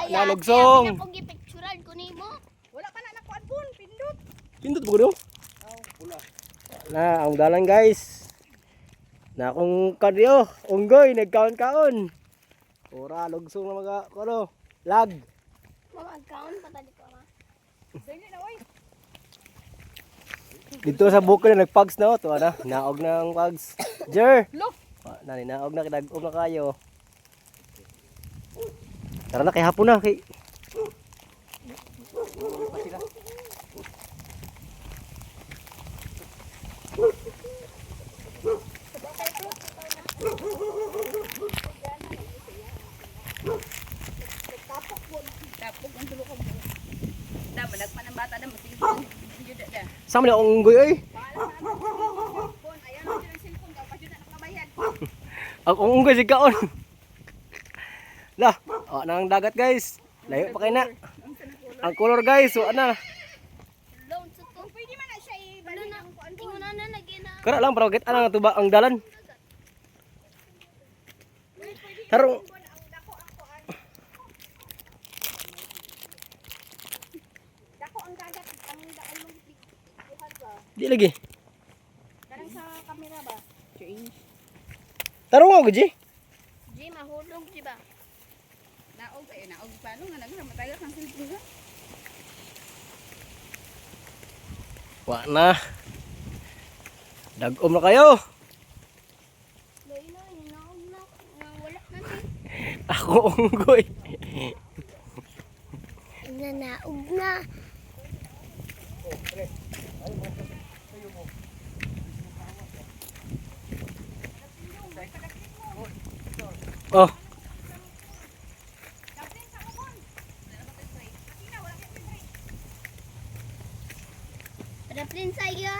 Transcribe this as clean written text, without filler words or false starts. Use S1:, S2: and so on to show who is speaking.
S1: Nalugsong.
S2: Kung gipicturan ko nimo.
S3: Wala pa na nakuan pun, pindot.
S1: Pindot po ko na ang dalan guys. Na akong kadyo, unggoy nagkaon-kaon. Ora lugsong na mga kuno. Lag.
S2: Mag-account patali ko ma.
S3: Dili na oy.
S1: Dito sa bukid na nagpags na to ana. Naog na ang pags. Jer.
S3: Look.
S1: Nani naog na kidag-og na kayo. Tara na kay hapon na kay.
S3: Tapos ang tulo ko. Dapat nagpanang bata na matingin. Jud da.
S1: Sama ni ang unggoy oy.
S3: Pon, ayan mo jud ang cellphone daw pa jud na nakabayad.
S1: Ang unggoy si kaon. Lah, nang dagat guys. Layo pa kay na. Ang color guys, so ana.
S2: Loan sa to.
S3: Pwede man na siya ibalik
S2: na
S3: ang kuan
S2: ingon na nagina.
S1: Kara lang para git ana nga tuba ang dalan. Tarong
S3: Dako ang dagat ang daan mong buhat ba.
S1: di lagi.
S3: Karang sa camera ba? Change.
S1: Tarong ako ji.
S2: Di mahulog di ba?
S3: Naog naog paano nga nagsamatay kang cellphone ha?
S1: Wa na. Dagom na kayo.
S2: Dahil na inaog na wala na ni.
S1: Ako unggoy.
S2: Nanaog na.
S1: Oh.
S2: Ada prinsay ya.